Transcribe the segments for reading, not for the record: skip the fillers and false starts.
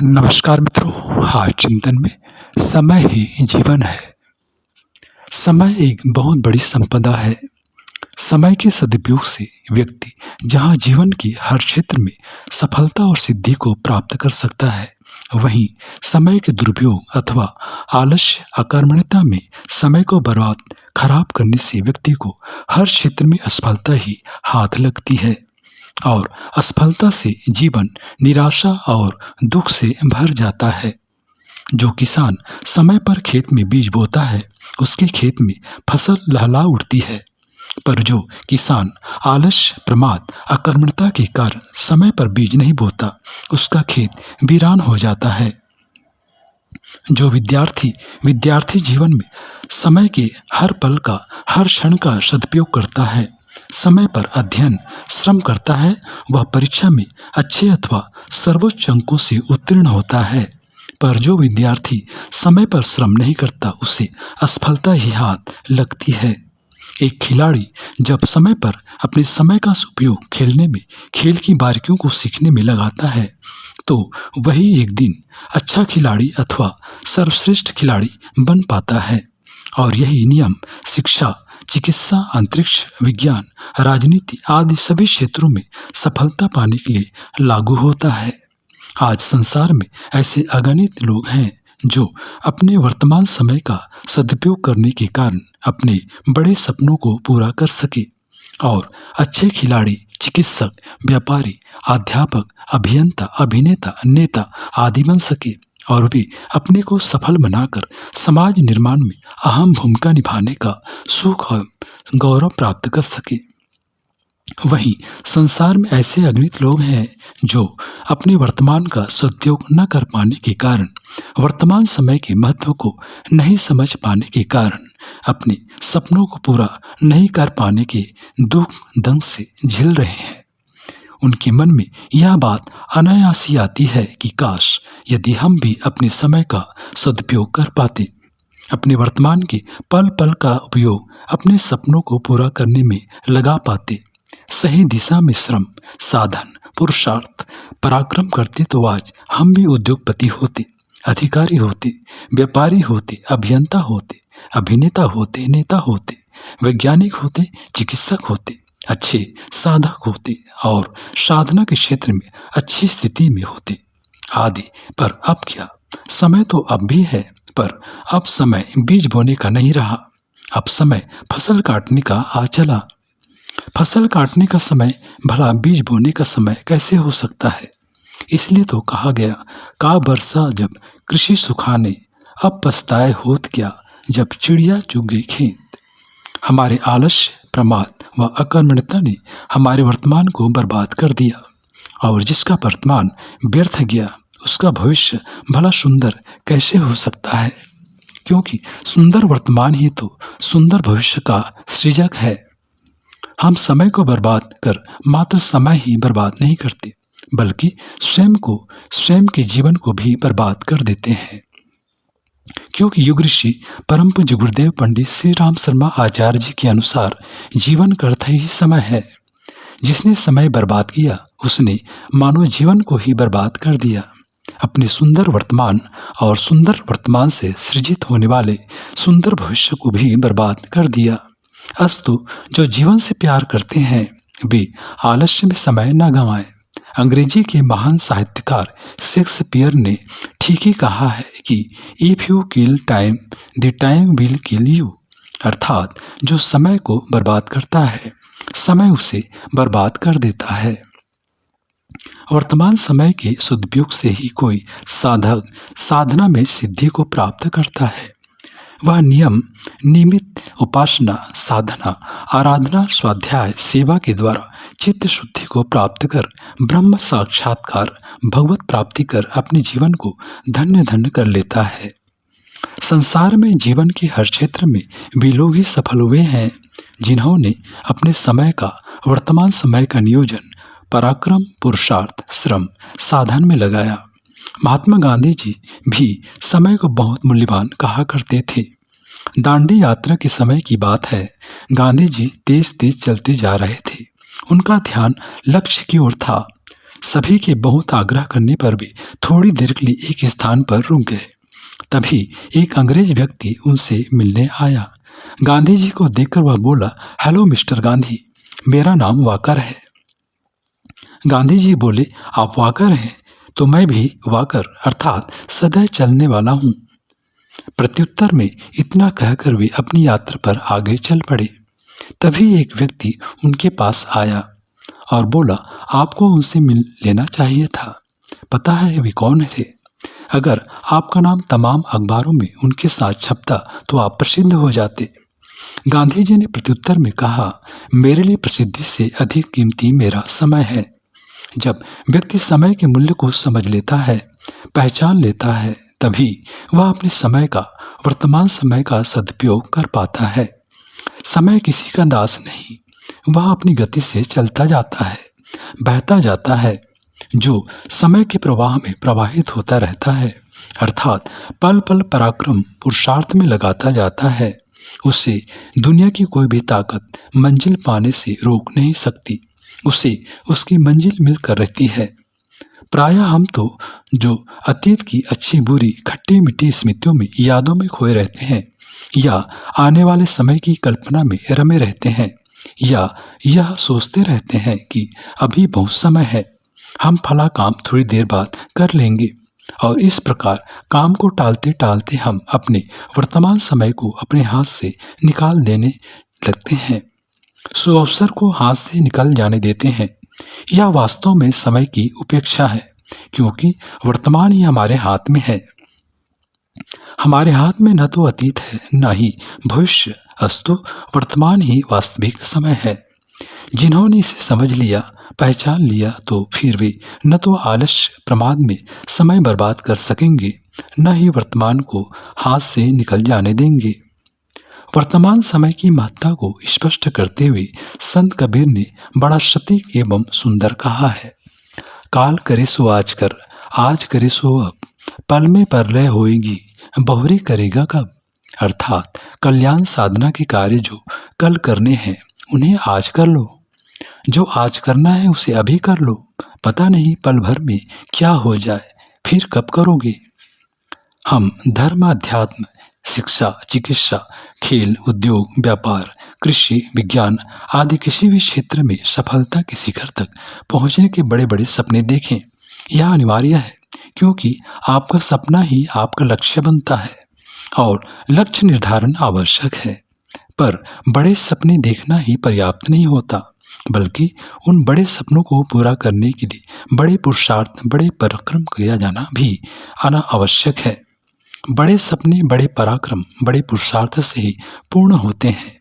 नमस्कार मित्रों। आज चिंतन में समय ही जीवन है। समय एक बहुत बड़ी संपदा है। समय के सदुपयोग से व्यक्ति जहाँ जीवन के हर क्षेत्र में सफलता और सिद्धि को प्राप्त कर सकता है, वहीं समय के दुरुपयोग अथवा आलस्य अकर्मण्यता में समय को बर्बाद खराब करने से व्यक्ति को हर क्षेत्र में असफलता ही हाथ लगती है और असफलता से जीवन निराशा और दुख से भर जाता है। जो किसान समय पर खेत में बीज बोता है, उसके खेत में फसल लहला उठती है। पर जो किसान आलस्य, प्रमाद, अकर्मण्यता के कारण समय पर बीज नहीं बोता, उसका खेत वीरान हो जाता है। जो विद्यार्थी जीवन में समय के हर पल का, हर क्षण का सदुपयोग करता है, समय पर अध्ययन श्रम करता है, वह परीक्षा में अच्छे अथवा सर्वोच्च अंकों से उत्तीर्ण होता है। पर जो विद्यार्थी समय पर श्रम नहीं करता, उसे असफलता ही हाथ लगती है। एक खिलाड़ी जब समय पर अपने समय का उपयोग खेलने में, खेल की बारीकियों को सीखने में लगाता है, तो वही एक दिन अच्छा खिलाड़ी अथवा सर्वश्रेष्ठ खिलाड़ी बन पाता है। और यही नियम शिक्षा, चिकित्सा, अंतरिक्ष विज्ञान, राजनीति आदि सभी क्षेत्रों में सफलता पाने के लिए लागू होता है। आज संसार में ऐसे अगणित लोग हैं जो अपने वर्तमान समय का सदुपयोग करने के कारण अपने बड़े सपनों को पूरा कर सके और अच्छे खिलाड़ी, चिकित्सक, व्यापारी, अध्यापक, अभियंता, अभिनेता, नेता आदि बन सके और भी अपने को सफल बनाकर समाज निर्माण में अहम भूमिका निभाने का सुख और गौरव प्राप्त कर सके। वहीं संसार में ऐसे अगणित लोग हैं जो अपने वर्तमान का सदुपयोग न कर पाने के कारण, वर्तमान समय के महत्व को नहीं समझ पाने के कारण, अपने सपनों को पूरा नहीं कर पाने के दुख दंश से झेल रहे हैं। उनके मन में यह बात अनायास ही आती है कि काश यदि हम भी अपने समय का सदुपयोग कर पाते, अपने वर्तमान के पल पल का उपयोग अपने सपनों को पूरा करने में लगा पाते, सही दिशा में श्रम, साधन, पुरुषार्थ, पराक्रम करते, तो आज हम भी उद्योगपति होते, अधिकारी होते, व्यापारी होते, अभियंता होते, अभिनेता होते, नेता होते, वैज्ञानिक होते, चिकित्सक होते, अच्छे साधक होते और साधना के क्षेत्र में अच्छी स्थिति में होते आदि। पर अब क्या, समय तो अब भी है, पर अब समय बीज बोने का नहीं रहा। अब समय फसल काटने का आ चला। फसल काटने का समय भला बीज बोने का समय कैसे हो सकता है? इसलिए तो कहा गया, का बरसा जब कृषि सुखाने, अब पछताए होत क्या, जब चिड़िया चुग गई खेत। हमारे आलस्य, प्रमाद व अकर्मण्यता ने हमारे वर्तमान को बर्बाद कर दिया और जिसका वर्तमान व्यर्थ गया, उसका भविष्य भला सुंदर कैसे हो सकता है? क्योंकि सुंदर वर्तमान ही तो सुंदर भविष्य का सृजक है। हम समय को बर्बाद कर मात्र समय ही बर्बाद नहीं करते, बल्कि स्वयं के जीवन को भी बर्बाद कर देते हैं। क्योंकि युग ऋषि परम पूज्य गुरुदेव पंडित श्री राम शर्मा आचार्य जी के अनुसार जीवन का अर्थ ही समय है। जिसने समय बर्बाद किया, उसने मानव जीवन को ही बर्बाद कर दिया, अपने सुंदर वर्तमान और सुंदर वर्तमान से सृजित होने वाले सुंदर भविष्य को भी बर्बाद कर दिया। अस्तु जो जीवन से प्यार करते हैं, वे आलस्य में समय न गंवाएं। अंग्रेजी के महान साहित्यकार शेक्सपियर ने ठीक ही कहा है कि if you kill time, the time will kill you. अर्थात जो समय को बर्बाद करता है, समय उसे बर्बाद कर देता है। वर्तमान समय के सदुपयोग से ही कोई साधक साधना में सिद्धि को प्राप्त करता है। वह नियमित उपासना, साधना, आराधना, स्वाध्याय, सेवा के द्वारा चित्त शुद्धि को प्राप्त कर ब्रह्म साक्षात्कार, भगवत प्राप्ति कर अपने जीवन को धन्य धन्य कर लेता है। संसार में जीवन के हर क्षेत्र में वे लोग ही सफल हुए हैं जिन्होंने अपने समय का, वर्तमान समय का नियोजन पराक्रम, पुरुषार्थ, श्रम, साधन में लगाया। महात्मा गांधी जी भी समय को बहुत मूल्यवान कहा करते थे। दांडी यात्रा के समय की बात है। गांधी जी तेज तेज चलते जा रहे थे। उनका ध्यान लक्ष्य की ओर था। सभी के बहुत आग्रह करने पर भी थोड़ी देर के लिए एक स्थान पर रुक गए। तभी एक अंग्रेज व्यक्ति उनसे मिलने आया। गांधी जी को देखकर वह बोला, हेलो मिस्टर गांधी, मेरा नाम वाकर है। गांधी जी बोले, आप वाकर हैं तो मैं भी वाकर अर्थात सदैव चलने वाला हूँ। प्रत्युत्तर में इतना कहकर वे अपनी यात्रा पर आगे चल पड़े। तभी एक व्यक्ति उनके पास आया और बोला, आपको उनसे मिल लेना चाहिए था। पता है वे कौन थे? अगर आपका नाम तमाम अखबारों में उनके साथ छपता तो आप प्रसिद्ध हो जाते। गांधी जी ने प्रत्युत्तर में कहा, मेरे लिए प्रसिद्धि से अधिक कीमती मेरा समय है। जब व्यक्ति समय के मूल्य को समझ लेता है, पहचान लेता है, तभी वह अपने समय का, वर्तमान समय का सदुपयोग कर पाता है। समय किसी का दास नहीं, वह अपनी गति से चलता जाता है, बहता जाता है, जो समय के प्रवाह में प्रवाहित होता रहता है, अर्थात पल पल पराक्रम पुरुषार्थ में लगाता जाता है। उसे दुनिया की कोई भी ताकत मंजिल पाने से रोक नहीं सकती, उसे उसकी मंजिल मिलकर रहती है। प्रायः हम तो जो अतीत की अच्छी बुरी खट्टी मीठी स्मृतियों में, यादों में खोए रहते हैं, या आने वाले समय की कल्पना में रमे रहते हैं, या यह सोचते रहते हैं कि अभी बहुत समय है, हम फला काम थोड़ी देर बाद कर लेंगे, और इस प्रकार काम को टालते टालते हम अपने वर्तमान समय को अपने हाथ से निकाल देने लगते हैं, सुअवसर को हाथ से निकल जाने देते हैं। यह वास्तव में समय की उपेक्षा है, क्योंकि वर्तमान ही हमारे हाथ में है। हमारे हाथ में न तो अतीत है, न ही भविष्य, अस्तु वर्तमान ही वास्तविक समय है। जिन्होंने इसे समझ लिया, पहचान लिया, तो फिर वे न तो आलस्य प्रमाद में समय बर्बाद कर सकेंगे, न ही वर्तमान को हाथ से निकल जाने देंगे। वर्तमान समय की महत्ता को स्पष्ट करते हुए संत कबीर ने बड़ा सटीक एवं सुंदर कहा है, काल करे सो आज करे सो अब, पल में परलय होएगी, बहुरी करेगा कब। अर्थात कल्याण साधना के कार्य जो कल करने हैं उन्हें आज कर लो, जो आज करना है उसे अभी कर लो, पता नहीं पल भर में क्या हो जाए, फिर कब करोगे। हम धर्म, अध्यात्म, शिक्षा, चिकित्सा, खेल, उद्योग, व्यापार, कृषि, विज्ञान आदि किसी भी क्षेत्र में सफलता के शिखर तक पहुंचने के बड़े बड़े सपने देखें। यह अनिवार्य है, क्योंकि आपका सपना ही आपका लक्ष्य बनता है और लक्ष्य निर्धारण आवश्यक है। पर बड़े सपने देखना ही पर्याप्त नहीं होता, बल्कि उन बड़े सपनों को पूरा करने के लिए बड़े पुरुषार्थ, बड़े पराक्रम किया जाना भी आना आवश्यक है। बड़े सपने, बड़े पराक्रम, बड़े पुरुषार्थ से ही पूर्ण होते हैं।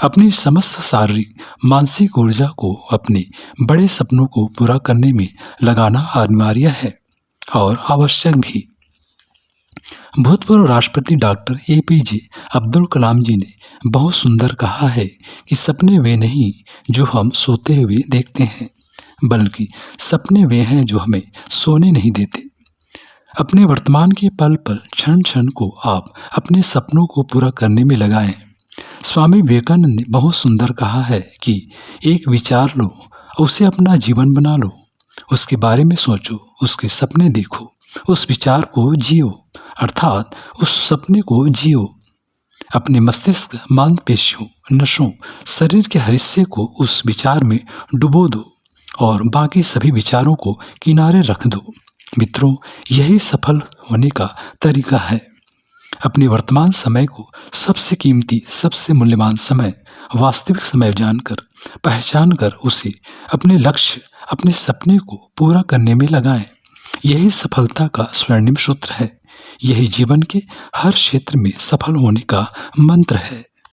अपनी समस्त शारीरिक, मानसिक ऊर्जा को अपने बड़े सपनों को पूरा करने में लगाना अनिवार्य है और आवश्यक भी। भूतपूर्व राष्ट्रपति डॉक्टर APJ अब्दुल कलाम जी ने बहुत सुंदर कहा है कि सपने वे नहीं जो हम सोते हुए देखते हैं, बल्कि सपने वे हैं जो हमें सोने नहीं देते। अपने वर्तमान के पल पल, क्षण क्षण को आप अपने सपनों को पूरा करने में लगाएं। स्वामी विवेकानंद ने बहुत सुंदर कहा है कि एक विचार लो, उसे अपना जीवन बना लो, उसके बारे में सोचो, उसके सपने देखो, उस विचार को जियो, अर्थात उस सपने को जियो। अपने मस्तिष्क, मांसपेशियों, नसों, शरीर के हर हिस्से को उस विचार में डुबो दो और बाकी सभी विचारों को किनारे रख दो। मित्रों, यही सफल होने का तरीका है। अपने वर्तमान समय को सबसे कीमती, सबसे मूल्यवान समय, वास्तविक समय जानकर, पहचान कर उसे अपने लक्ष्य, अपने सपने को पूरा करने में लगाएं। यही सफलता का स्वर्णिम सूत्र है। यही जीवन के हर क्षेत्र में सफल होने का मंत्र है।